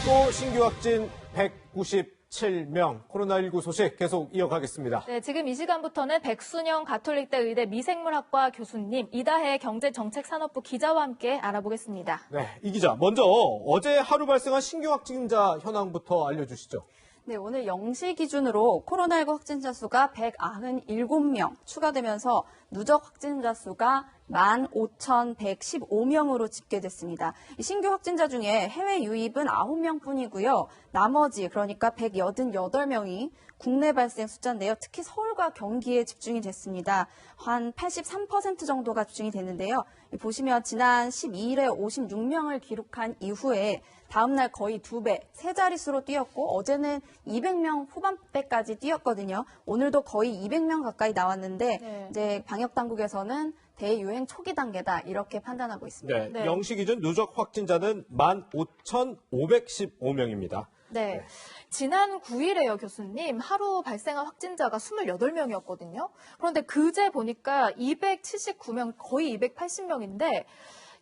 또 신규 확진 197명, 코로나19 소식 계속 이어가겠습니다. 네, 지금 이 시간부터는 백순영 가톨릭대 의대 미생물학과 교수님, 이다혜 경제정책산업부 기자와 함께 알아보겠습니다. 네, 이 기자, 먼저 어제 하루 발생한 신규 확진자 현황부터 알려주시죠. 네, 오늘 0시 기준으로 코로나19 확진자 수가 197명 추가되면서 누적 확진자 수가 15,115명으로 집계됐습니다. 이 신규 확진자 중에 해외 유입은 9명 뿐이고요. 나머지 그러니까 188명이 국내 발생 숫자인데요. 특히 서울과 경기에 집중이 됐습니다. 한 83% 정도가 집중이 됐는데요. 보시면 지난 12일에 56명을 기록한 이후에 다음날 거의 2배, 세 자릿수로 뛰었고 어제는 200명 후반대까지 뛰었거든요. 오늘도 거의 200명 가까이 나왔는데 네. 이제 방역 당국에서는 대유행 초기 단계다 이렇게 판단하고 있습니다. 네, 네. 0시 기준 누적 확진자는 15,515명입니다. 네. 지난 9일에요, 교수님. 하루 발생한 확진자가 28명이었거든요. 그런데 그제 보니까 279명, 거의 280명인데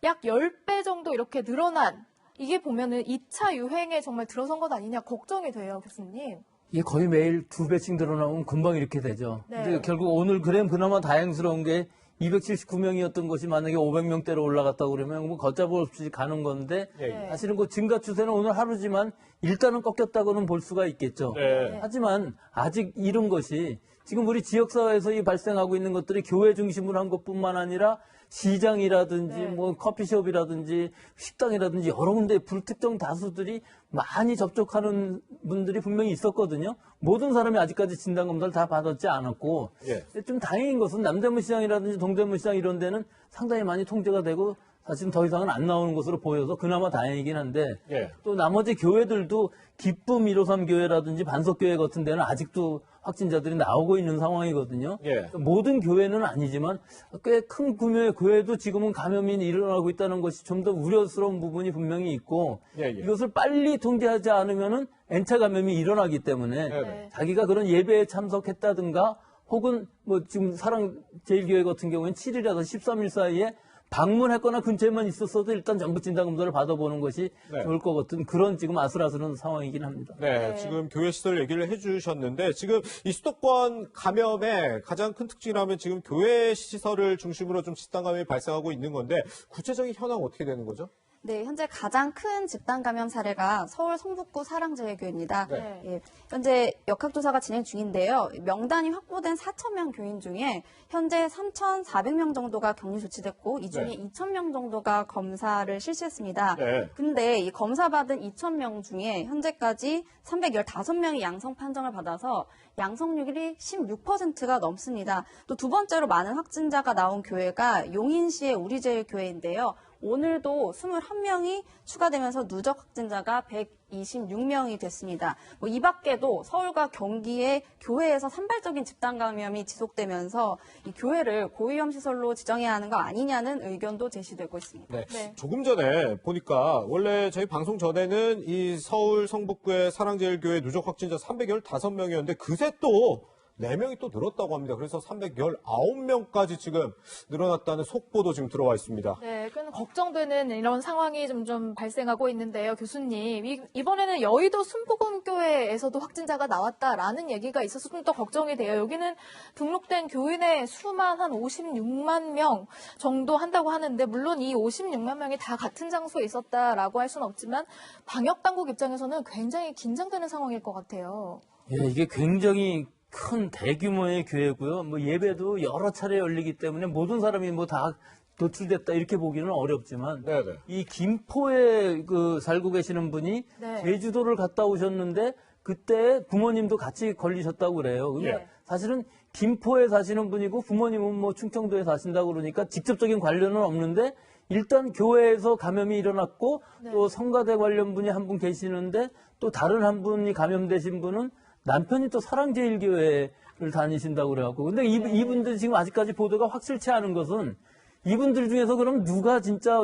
약 10배 정도 이렇게 늘어난, 이게 보면은 2차 유행에 정말 들어선 것 아니냐 걱정이 돼요, 교수님. 이게 거의 매일 2배씩 늘어나면 금방 이렇게 되죠. 네. 근데 결국 오늘 그나마 다행스러운 게 279명이었던 것이 만약에 500명대로 올라갔다고 그러면 뭐 걷잡을 없이 가는 건데 예, 예. 사실은 그 증가 추세는 오늘 하루지만 일단은 꺾였다고는 볼 수가 있겠죠. 네. 하지만 아직 이른 것이 지금 우리 지역사회에서 이 발생하고 있는 것들이 교회 중심으로 한 것뿐만 아니라 시장이라든지 네. 뭐 커피숍이라든지 식당이라든지 여러 군데 불특정 다수들이 많이 접촉하는 분들이 분명히 있었거든요. 모든 사람이 아직까지 진단검사를 다 받았지 않았고 예. 좀 다행인 것은 남대문 시장이라든지 동대문 시장 이런 데는 상당히 많이 통제가 되고 사실은 더 이상은 안 나오는 것으로 보여서 그나마 다행이긴 한데 예. 또 나머지 교회들도 기쁨 153 교회라든지 반석교회 같은 데는 아직도 확진자들이 나오고 있는 상황이거든요. 예. 모든 교회는 아니지만 꽤 큰 규모의 교회도 지금은 감염이 일어나고 있다는 것이 좀 더 우려스러운 부분이 분명히 있고 예, 예. 이것을 빨리 통제하지 않으면은 N차 감염이 일어나기 때문에 네. 자기가 그런 예배에 참석했다든가 혹은 뭐 지금 사랑제일교회 같은 경우에는 7일에서 13일 사이에 방문했거나 근처에만 있었어도 일단 전부 진단검사를 받아보는 것이 네. 좋을 것 같은 그런 지금 아슬아슬한 상황이긴 합니다. 네, 지금 교회 시설 얘기를 해주셨는데 지금 이 수도권 감염의 가장 큰 특징이라면 지금 교회 시설을 중심으로 좀 집단 감염이 발생하고 있는 건데 구체적인 현황 어떻게 되는 거죠? 네, 현재 가장 큰 집단 감염 사례가 서울 성북구 사랑제일교회입니다. 네. 예, 현재 역학조사가 진행 중인데요. 명단이 확보된 4,000명 교인 중에 현재 3,400명 정도가 격리 조치됐고 이 중에 네. 2,000명 정도가 검사를 실시했습니다. 네. 근데 이 검사받은 2,000명 중에 현재까지 315명이 양성 판정을 받아서 양성률이 16%가 넘습니다. 또 두 번째로 많은 확진자가 나온 교회가 용인시의 우리제일교회인데요. 오늘도 21명이 추가되면서 누적 확진자가 126명이 됐습니다. 이 밖에도 서울과 경기의 교회에서 산발적인 집단 감염이 지속되면서 이 교회를 고위험 시설로 지정해야 하는 거 아니냐는 의견도 제시되고 있습니다. 네. 네. 조금 전에 보니까 원래 저희 방송 전에는 이 서울 성북구의 사랑제일교회 누적 확진자 315명이었는데 그새 또 4명이 또 늘었다고 합니다. 그래서 319명까지 지금 늘어났다는 속보도 지금 들어와 있습니다. 네, 그 걱정되는 이런 상황이 좀 발생하고 있는데요, 교수님. 이번에는 여의도 순복음교회에서도 확진자가 나왔다라는 얘기가 있어서 좀 더 걱정이 돼요. 여기는 등록된 교인의 수만 한 56만 명 정도 한다고 하는데 물론 이 56만 명이 다 같은 장소에 있었다라고 할 수는 없지만 방역당국 입장에서는 굉장히 긴장되는 상황일 것 같아요. 예, 이게 굉장히 큰 대규모의 교회고요. 뭐 예배도 여러 차례 열리기 때문에 모든 사람이 뭐 다 노출됐다 이렇게 보기는 어렵지만 네네. 이 김포에 살고 계시는 분이 네. 제주도를 갔다 오셨는데 그때 부모님도 같이 걸리셨다고 그래요. 근데 예. 사실은 김포에 사시는 분이고 부모님은 뭐 충청도에 사신다고 그러니까 직접적인 관련은 없는데 일단 교회에서 감염이 일어났고 네. 또 성가대 관련 분이 한 분 계시는데 또 다른 한 분이 감염되신 분은 남편이 또 사랑제일교회를 다니신다고 그래갖고. 근데 이분들 지금 아직까지 보도가 확실치 않은 것은 이분들 중에서 그럼 누가 진짜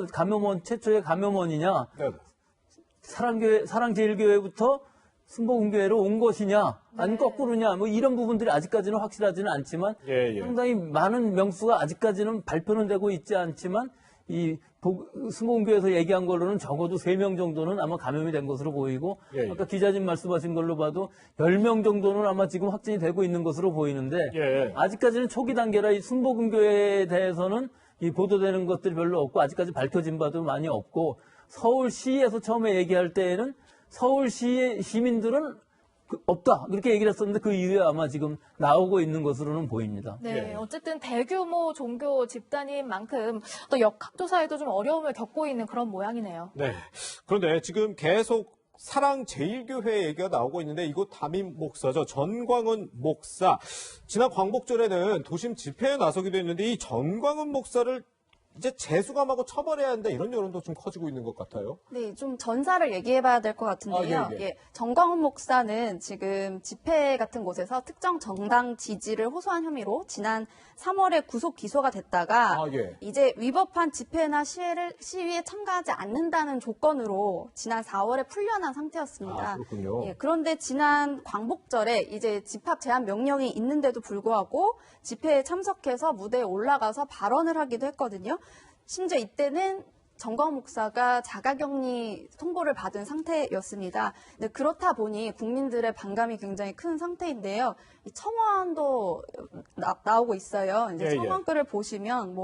최초의 감염원이냐. 네. 사랑제일교회부터 순복음교회로 온 것이냐. 아니면 거꾸로냐. 뭐 이런 부분들이 아직까지는 확실하지는 않지만 예, 예. 상당히 많은 명수가 아직까지는 발표는 되고 있지 않지만 이 수목원교에서 얘기한 걸로는 적어도 3명 정도는 아마 감염이 된 것으로 보이고 예, 예. 아까 기자님 말씀하신 걸로 봐도 10명 정도는 아마 지금 확진이 되고 있는 것으로 보이는데 예. 아직까지는 초기 단계라 이 순복음교회에 대해서는 이 보도되는 것들이 별로 없고 아직까지 밝혀진 바도 많이 없고 서울시에서 처음에 얘기할 때에는 서울시의 시민들은 없다 그렇게 얘기를 했었는데 그 이후에 아마 지금 나오고 있는 것으로는 보입니다. 네, 예. 어쨌든 대규모 종교 집단인 만큼 또 역학조사에도 좀 어려움을 겪고 있는 그런 모양이네요. 네. 그런데 지금 계속 사랑제일교회 얘기가 나오고 있는데 이곳 담임 목사죠. 전광훈 목사. 지난 광복절에는 도심 집회에 나서기도 했는데 이 전광훈 목사를 이제 재수감하고 처벌해야 한다 이런 여론도 좀 커지고 있는 것 같아요. 네, 좀 전사를 얘기해봐야 될 것 같은데요. 아, 예, 예. 정광훈 목사는 지금 집회 같은 곳에서 특정 정당 지지를 호소한 혐의로 지난 3월에 구속 기소가 됐다가 아, 예. 이제 위법한 집회나 시위에 참가하지 않는다는 조건으로 지난 4월에 풀려난 상태였습니다. 아, 그렇군요. 예, 그런데 지난 광복절에 이제 집합 제한 명령이 있는데도 불구하고 집회에 참석해서 무대에 올라가서 발언을 하기도 했거든요. 심지어 이때는 정광훈 목사가 자가격리 통보를 받은 상태였습니다. 근데 그렇다 보니 국민들의 반감이 굉장히 큰 상태인데요. 이 청원도 나오고 있어요. 이제 예, 예. 청원글을 보시면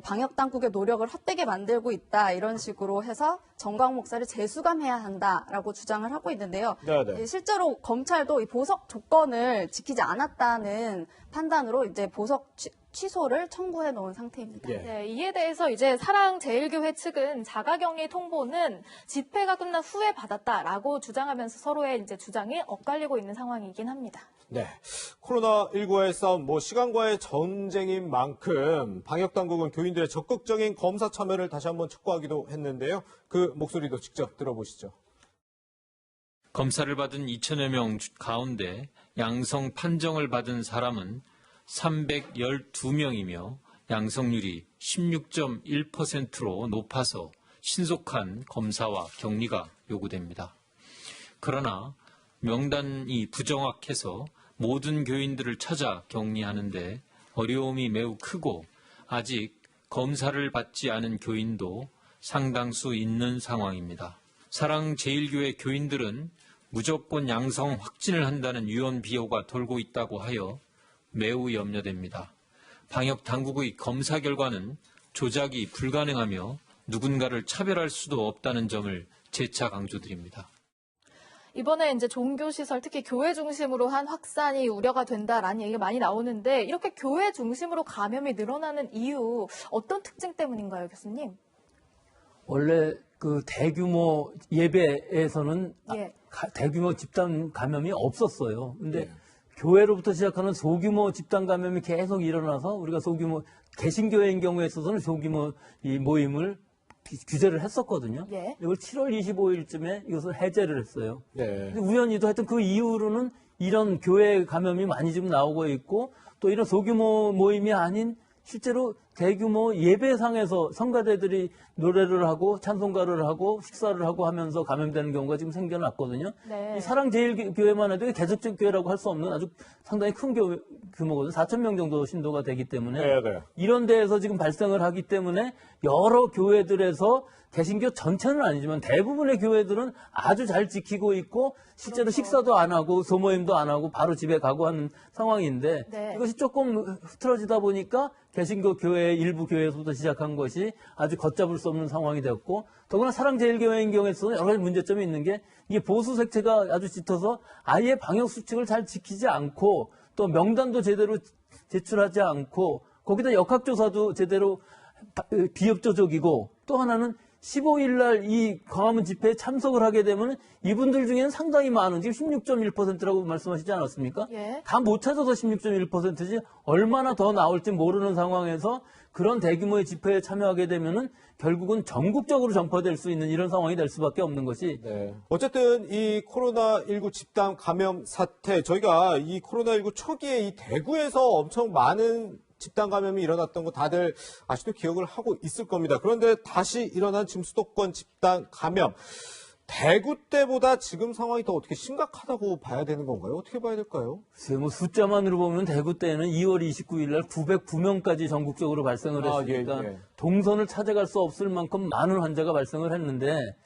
방역 당국의 노력을 헛되게 만들고 있다 이런 식으로 해서 정광훈 목사를 재수감해야 한다라고 주장을 하고 있는데요. 네네. 실제로 검찰도 이 보석 조건을 지키지 않았다는 판단으로 이제 보석 취소를 청구해 놓은 상태입니다. 예. 네, 이에 대해서 이제 사랑제일교회 측은 자가격리 통보는 집회가 끝난 후에 받았다라고 주장하면서 서로의 이제 주장이 엇갈리고 있는 상황이긴 합니다. 네. 코로나19와의 싸움, 시간과의 전쟁인 만큼 방역당국은 교인들의 적극적인 검사 참여를 다시 한번 촉구하기도 했는데요. 그 목소리도 직접 들어보시죠. 검사를 받은 2천여 명 가운데 양성 판정을 받은 사람은 312명이며 양성률이 16.1%로 높아서 신속한 검사와 격리가 요구됩니다. 그러나 명단이 부정확해서 모든 교인들을 찾아 격리하는데 어려움이 매우 크고 아직 검사를 받지 않은 교인도 상당수 있는 상황입니다. 사랑제일교회 교인들은 무조건 양성 확진을 한다는 유언 비어가 돌고 있다고 하여 매우 염려됩니다. 방역 당국의 검사 결과는 조작이 불가능하며 누군가를 차별할 수도 없다는 점을 재차 강조드립니다. 이번에 이제 종교시설, 특히 교회 중심으로 한 확산이 우려가 된다라는 얘기가 많이 나오는데 이렇게 교회 중심으로 감염이 늘어나는 이유 어떤 특징 때문인가요, 교수님? 원래 그 대규모 예배에서는 예. 대규모 집단 감염이 없었어요. 근데 예. 교회로부터 시작하는 소규모 집단 감염이 계속 일어나서 우리가 소규모 개신교회인 경우에 있어서는 소규모 이 모임을 규제를 했었거든요. 예. 이걸 7월 25일쯤에 이것을 해제를 했어요. 네. 근데 우연히도 하여튼 그 이후로는 이런 교회 감염이 많이 좀 나오고 있고 또 이런 소규모 모임이 아닌 실제로 대규모 예배상에서 성가대들이 노래를 하고 찬송가를 하고 식사를 하고 하면서 감염되는 경우가 지금 생겨났거든요. 네. 이 사랑제일교회만 해도 대적적 교회라고 할 수 없는 아주 상당히 큰 규모거든요. 4,000명 정도 신도가 되기 때문에 네. 이런 데에서 지금 발생을 하기 때문에 여러 교회들에서 개신교 전체는 아니지만 대부분의 교회들은 아주 잘 지키고 있고 실제로 그렇죠. 식사도 안 하고 소모임도 안 하고 바로 집에 가고 하는 상황인데 네. 이것이 조금 흐트러지다 보니까 개신교 교회 일부 교회에서부터 시작한 것이 아주 걷잡을 수 없는 상황이 되었고 더구나 사랑제일교회인 경우에서는 여러 가지 문제점이 있는 게 이게 보수 색채가 아주 짙어서 아예 방역 수칙을 잘 지키지 않고 또 명단도 제대로 제출하지 않고 거기다 역학조사도 제대로 비협조적이고 또 하나는 15일 날 이 광화문 집회에 참석을 하게 되면 이분들 중에는 상당히 많은 지금 16.1%라고 말씀하시지 않았습니까? 예. 다 못 찾아서 16.1%지 얼마나 더 나올지 모르는 상황에서 그런 대규모의 집회에 참여하게 되면은 결국은 전국적으로 전파될 수 있는 이런 상황이 될 수밖에 없는 것이 네. 어쨌든 이 코로나19 집단 감염 사태, 저희가 이 코로나19 초기에 이 대구에서 엄청 많은 집단 감염이 일어났던 거 다들 아직도 기억을 하고 있을 겁니다. 그런데 다시 일어난 지금 수도권 집단 감염. 대구 때보다 지금 상황이 더 어떻게 심각하다고 봐야 되는 건가요? 어떻게 봐야 될까요? 글쎄요, 뭐 숫자만으로 보면 대구 때는 2월 29일 날 909명까지 전국적으로 발생을 했으니까 예. 동선을 찾아갈 수 없을 만큼 많은 환자가 발생을 했는데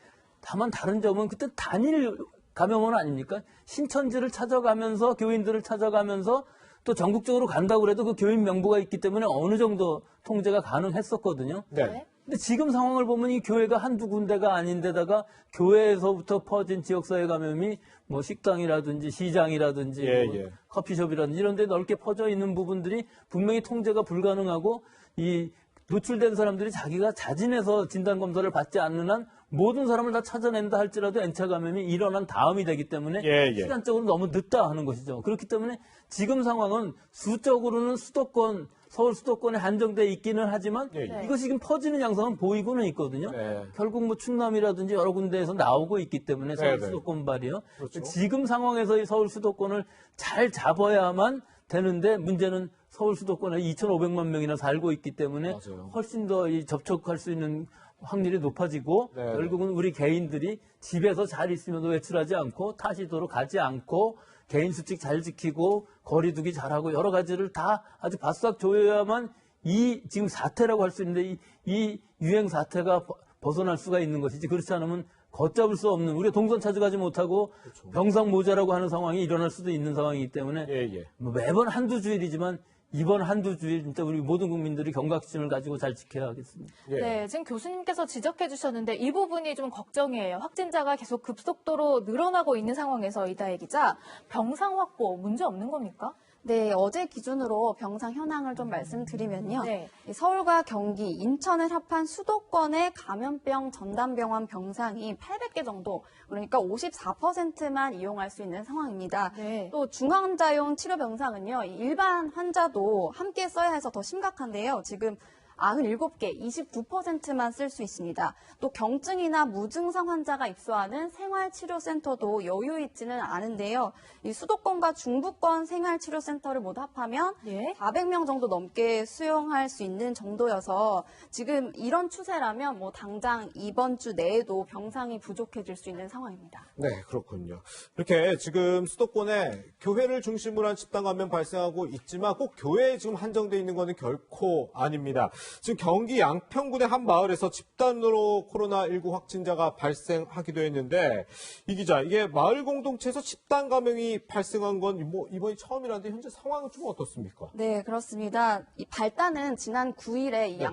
다만 다른 점은 그때 단일 감염은 아닙니까? 신천지를 찾아가면서 교인들을 찾아가면서 또 전국적으로 간다고 그래도 그 교인 명부가 있기 때문에 어느 정도 통제가 가능했었거든요. 네. 근데 지금 상황을 보면 이 교회가 한두 군데가 아닌데다가 교회에서부터 퍼진 지역사회 감염이 뭐 식당이라든지 시장이라든지 예, 뭐 예. 커피숍이라든지 이런 데 넓게 퍼져 있는 부분들이 분명히 통제가 불가능하고 이 노출된 사람들이 자기가 자진해서 진단검사를 받지 않는 한 모든 사람을 다 찾아낸다 할지라도 N차 감염이 일어난 다음이 되기 때문에 예, 예. 시간적으로 너무 늦다 하는 것이죠. 그렇기 때문에 지금 상황은 수적으로는 수도권, 서울 수도권에 한정돼 있기는 하지만 예, 예. 이것이 지금 퍼지는 양상은 보이고는 있거든요. 네. 결국 뭐 충남이라든지 여러 군데에서 나오고 있기 때문에 서울 네, 네. 수도권 발이요. 그렇죠. 지금 상황에서 이 서울 수도권을 잘 잡아야만 되는데 문제는 서울 수도권에 2,500만 명이나 살고 있기 때문에 맞아요. 훨씬 더 이 접촉할 수 있는 확률이 높아지고 네. 결국은 우리 개인들이 집에서 잘 있으면서 외출하지 않고 타시도로 가지 않고 개인 수칙 잘 지키고 거리두기 잘하고 여러 가지를 다 아주 바싹 조여야만 이 지금 사태라고 할 수 있는데 이 유행 사태가 벗어날 수가 있는 것이지 그렇지 않으면 걷잡을 수 없는 우리가 동선 찾아가지 못하고 병상 모자라고 하는 상황이 일어날 수도 있는 상황이기 때문에 예, 예. 뭐 매번 한두 주일이지만 이번 한두 주일 진짜 우리 모든 국민들이 경각심을 가지고 잘 지켜야 하겠습니다. 예. 네, 지금 교수님께서 지적해 주셨는데 이 부분이 좀 걱정이에요. 확진자가 계속 급속도로 늘어나고 있는 상황에서 이다혜 기자, 병상 확보 문제 없는 겁니까? 네, 어제 기준으로 병상 현황을 좀 말씀드리면요. 네. 이 서울과 경기, 인천을 합한 수도권의 감염병 전담병원 병상이 800개 정도, 그러니까 54%만 이용할 수 있는 상황입니다. 네. 또 중환자용 치료 병상은요, 이 일반 환자도 함께 써야 해서 더 심각한데요. 지금 97개, 29%만 쓸 수 있습니다. 또 경증이나 무증상 환자가 입소하는 생활치료센터도 여유 있지는 않은데요. 이 수도권과 중부권 생활치료센터를 모두 합하면 예. 400명 정도 넘게 수용할 수 있는 정도여서 지금 이런 추세라면 뭐 당장 이번 주 내에도 병상이 부족해질 수 있는 상황입니다. 네, 그렇군요. 이렇게 지금 수도권에 교회를 중심으로 한 집단 감염 발생하고 있지만 꼭 교회에 지금 한정돼 있는 것은 결코 아닙니다. 지금 경기 양평군의 한 마을에서 집단으로 코로나19 확진자가 발생하기도 했는데 이 기자, 이게 마을 공동체에서 집단 감염이 발생한 건 뭐 이번이 처음이라는데 현재 상황은 좀 어떻습니까? 네, 그렇습니다. 이 발단은 지난 9일에 이 네.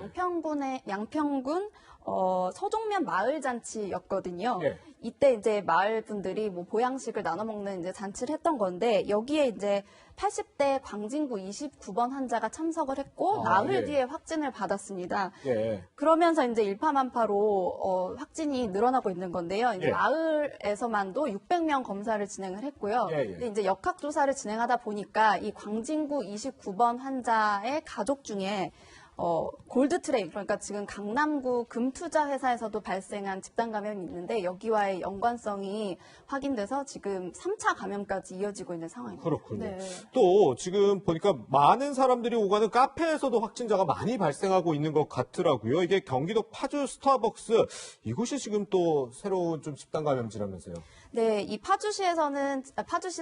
양평군 서종면 마을 잔치였거든요. 예. 이때 이제 마을 분들이 뭐 보양식을 나눠 먹는 이제 잔치를 했던 건데 여기에 이제 80대 광진구 29번 환자가 참석을 했고 아, 나흘 예. 뒤에 확진을 받았습니다. 예. 그러면서 이제 일파만파로 확진이 늘어나고 있는 건데요. 이제 예. 마을에서만도 600명 검사를 진행을 했고요. 예, 예. 근데 이제 역학조사를 진행하다 보니까 이 광진구 29번 환자의 가족 중에 골드트레이, 그러니까 지금 강남구 금투자회사에서도 발생한 집단 감염이 있는데 여기와의 연관성이 확인돼서 지금 3차 감염까지 이어지고 있는 상황입니다. 그렇군요. 네. 또 지금 보니까 많은 사람들이 오가는 카페에서도 확진자가 많이 발생하고 있는 것 같더라고요. 이게 경기도 파주 스타벅스, 이곳이 지금 또 새로운 좀 집단 감염지라면서요. 네, 이 파주시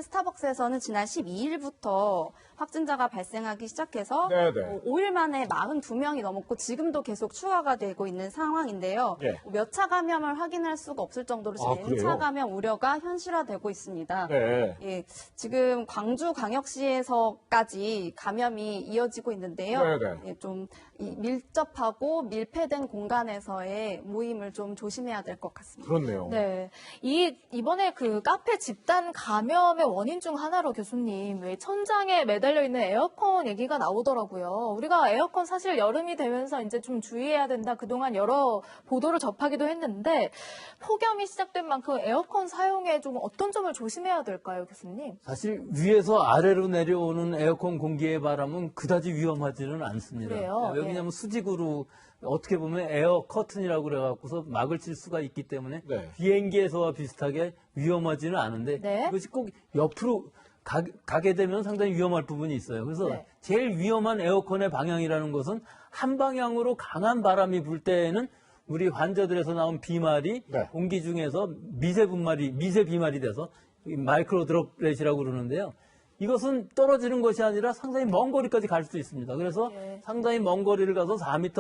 스타벅스에서는 지난 12일부터 확진자가 발생하기 시작해서 네네. 5일 만에 42명이 넘었고 지금도 계속 추가가 되고 있는 상황인데요. 예. 몇 차 감염을 확인할 수가 없을 정도로 아, 지금 N차 그래요? 감염 우려가 현실화되고 있습니다. 네. 예, 지금 광주광역시에서까지 감염이 이어지고 있는데요. 네네. 예, 좀 밀접하고 밀폐된 공간에서의 모임을 좀 조심해야 될 것 같습니다. 그렇네요. 네. 이번에 그 카페 집단 감염의 원인 중 하나로 교수님, 왜 천장에 매달려 있는 에어컨 얘기가 나오더라고요. 우리가 에어컨 사실 여름이 되면서 이제 좀 주의해야 된다. 그동안 여러 보도를 접하기도 했는데 폭염이 시작된 만큼 에어컨 사용에 좀 어떤 점을 조심해야 될까요, 교수님? 사실 위에서 아래로 내려오는 에어컨 공기의 바람은 그다지 위험하지는 않습니다. 그래요? 왜냐하면 수직으로 어떻게 보면 에어 커튼이라고 그래갖고서 막을 칠 수가 있기 때문에 네. 비행기에서와 비슷하게 위험하지는 않은데 네. 이것이 꼭 옆으로 가게 되면 상당히 위험할 부분이 있어요. 그래서 네. 제일 위험한 에어컨의 방향이라는 것은 한 방향으로 강한 바람이 불 때에는 우리 환자들에서 나온 비말이 네. 공기 중에서 미세 비말이 돼서 마이크로 드롭렛이라고 그러는데요. 이것은 떨어지는 것이 아니라 상당히 먼 거리까지 갈 수 있습니다. 그래서 예. 상당히 먼 거리를 가서 4m,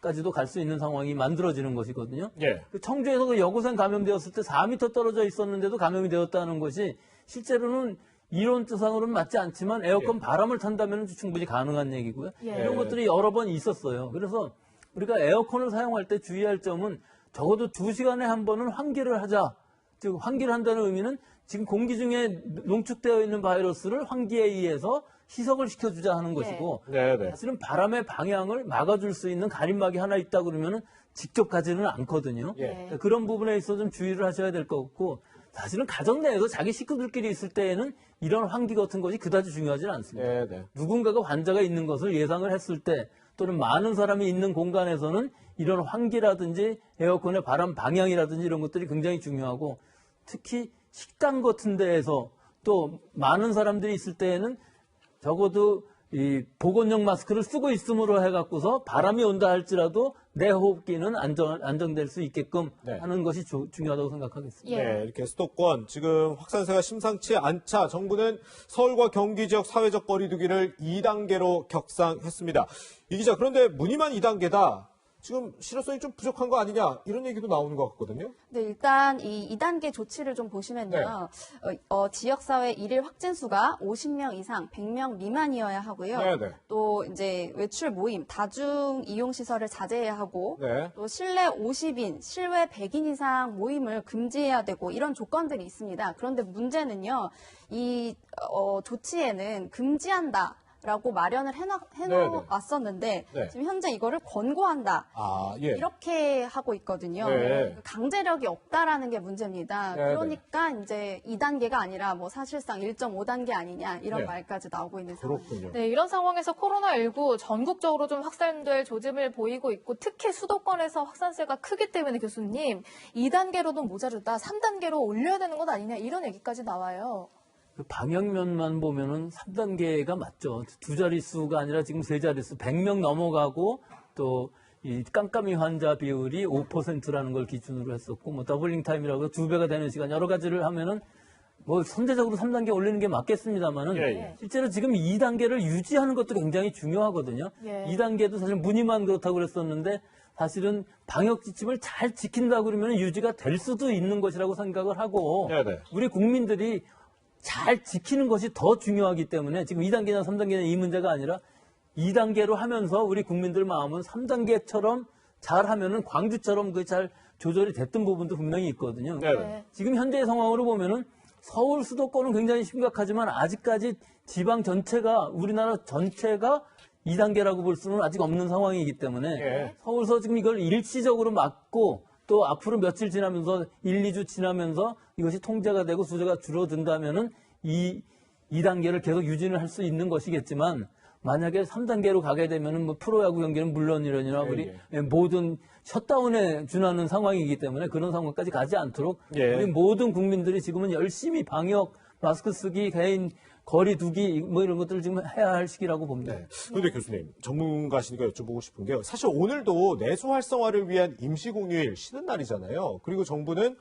5m까지도 갈 수 있는 상황이 만들어지는 것이거든요. 예. 그 청주에서 그 여고생 감염되었을 때 4m 떨어져 있었는데도 감염이 되었다는 것이 실제로는 이론상으로는 맞지 않지만 에어컨 바람을 탄다면 충분히 가능한 얘기고요. 예. 이런 것들이 여러 번 있었어요. 그래서 우리가 에어컨을 사용할 때 주의할 점은 적어도 2시간에 한 번은 환기를 하자. 즉 환기를 한다는 의미는 지금 공기 중에 농축되어 있는 바이러스를 환기에 의해서 희석을 시켜주자 하는 것이고 네네. 사실은 바람의 방향을 막아줄 수 있는 가림막이 하나 있다 그러면은 직접 가지는 않거든요. 예. 그런 부분에 있어서 좀 주의를 하셔야 될 것 같고 사실은 가정 내에서 자기 식구들끼리 있을 때에는 이런 환기 같은 것이 그다지 중요하지는 않습니다. 네네. 누군가가 환자가 있는 것을 예상을 했을 때 또는 많은 사람이 있는 공간에서는 이런 환기라든지 에어컨의 바람 방향이라든지 이런 것들이 굉장히 중요하고 특히 식당 같은 데에서 또 많은 사람들이 있을 때에는 적어도 이 보건용 마스크를 쓰고 있음으로 해갖고서 바람이 온다 할지라도 내 호흡기는 안정될 수 있게끔 네. 하는 것이 중요하다고 생각하겠습니다. 예. 네, 이렇게 수도권 지금 확산세가 심상치 않자 정부는 서울과 경기 지역 사회적 거리두기를 2단계로 격상했습니다. 이 기자, 그런데 무늬만 2단계다. 지금 실효성이 좀 부족한 거 아니냐 이런 얘기도 나오는 것 같거든요. 네, 일단 이 2단계 조치를 좀 보시면요. 지역사회 일일 확진수가 50명 이상, 100명 미만이어야 하고요. 네네. 또 이제 외출 모임, 다중 이용 시설을 자제해야 하고 네. 또 실내 50인, 실외 100인 이상 모임을 금지해야 되고 이런 조건들이 있습니다. 그런데 문제는요. 이 조치에는 금지한다. 라고 마련을 해놓았었는데 네. 지금 현재 이거를 권고한다. 아, 예. 이렇게 하고 있거든요. 네. 강제력이 없다라는 게 문제입니다. 네, 그러니까 이제 2단계가 아니라 뭐 사실상 1.5단계 아니냐 이런 네. 말까지 나오고 있는 상황입니다. 그렇군요. 네, 이런 상황에서 코로나19 전국적으로 좀 확산될 조짐을 보이고 있고 특히 수도권에서 확산세가 크기 때문에 교수님 2단계로도 모자르다, 3단계로 올려야 되는 것 아니냐 이런 얘기까지 나와요. 그 방역면만 보면은 3단계가 맞죠. 두 자릿수가 아니라 지금 세 자릿수, 100명 넘어가고 또 이 깜깜이 환자 비율이 5%라는 걸 기준으로 했었고, 뭐 더블링 타임이라고 2배가 되는 시간 여러 가지를 하면은 뭐 선제적으로 3단계 올리는 게 맞겠습니다만은 예, 예. 실제로 지금 2단계를 유지하는 것도 굉장히 중요하거든요. 예. 2단계도 사실 무늬만 그렇다고 그랬었는데 사실은 방역 지침을 잘 지킨다 그러면 유지가 될 수도 있는 것이라고 생각을 하고 네네. 우리 국민들이 잘 지키는 것이 더 중요하기 때문에 지금 2단계냐 3단계냐 이 문제가 아니라 2단계로 하면서 우리 국민들 마음은 3단계처럼 잘 하면은 광주처럼 그 잘 조절이 됐던 부분도 분명히 있거든요. 네네. 지금 현재의 상황으로 보면은 서울 수도권은 굉장히 심각하지만 아직까지 지방 전체가 우리나라 전체가 2단계라고 볼 수는 아직 없는 상황이기 때문에 예. 서울서 지금 이걸 일시적으로 막고 또 앞으로 며칠 지나면서 1, 2주 지나면서 이것이 통제가 되고 수재가 줄어든다면은 이 2단계를 계속 유지를 할 수 있는 것이겠지만 만약에 3단계로 가게 되면은 뭐 프로야구 경기는 물론이라니라 우리 모든 셧다운에 준하는 상황이기 때문에 그런 상황까지 가지 않도록 예. 우리 모든 국민들이 지금은 열심히 방역, 마스크 쓰기, 개인 거리 두기 뭐 이런 것들을 지금 해야 할 시기라고 봅니다. 네. 그런데 교수님, 전문가시니까 여쭤보고 싶은 게요. 사실 오늘도 내수 활성화를 위한 임시공휴일 쉬는 날이잖아요. 그리고 정부는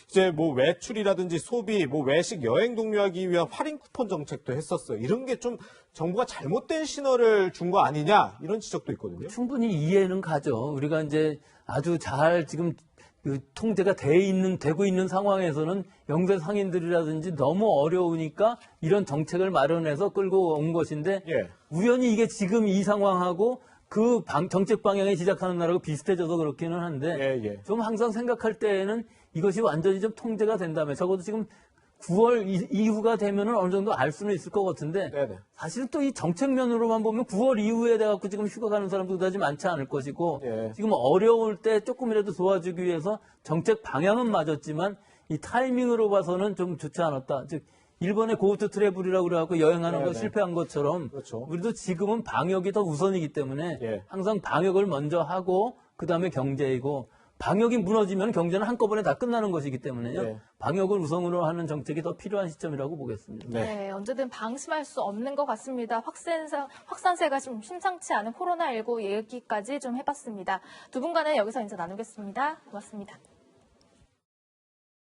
이제 뭐 외출이라든지 소비, 뭐 외식, 여행 독려하기 위한 할인 쿠폰 정책도 했었어요. 이런 게 좀 정부가 잘못된 신호를 준 거 아니냐 이런 지적도 있거든요. 충분히 이해는 가죠. 우리가 이제 아주 잘 지금 그 통제가 되고 있는 상황에서는 영세 상인들이라든지 너무 어려우니까 이런 정책을 마련해서 끌고 온 것인데 예. 우연히 이게 지금 이 상황하고 그 정책 방향에 시작하는 나라하고 비슷해져서 그렇기는 한데 예, 예. 좀 항상 생각할 때에는 이것이 완전히 좀 통제가 된다면 적어도 지금 9월 이후가 되면은 어느 정도 알 수는 있을 것 같은데 네네. 사실은 또 이 정책면으로만 보면 9월 이후에 돼갖고 지금 휴가 가는 사람도 그다지 많지 않을 것이고 예. 지금 어려울 때 조금이라도 도와주기 위해서 정책 방향은 맞았지만 이 타이밍으로 봐서는 좀 좋지 않았다. 즉 일본의 고우트 트래블이라고 그래갖고 여행하는 거 네네. 실패한 것처럼 그렇죠. 우리도 지금은 방역이 더 우선이기 때문에 예. 항상 방역을 먼저 하고 그다음에 경제이고 방역이 무너지면 경제는 한꺼번에 다 끝나는 것이기 때문에요. 네. 방역을 우선으로 하는 정책이 더 필요한 시점이라고 보겠습니다. 네, 언제든 방심할 수 없는 것 같습니다. 확산세가 좀 심상치 않은 코로나19 얘기까지 좀 해봤습니다. 두 분과는 여기서 인사 나누겠습니다. 고맙습니다.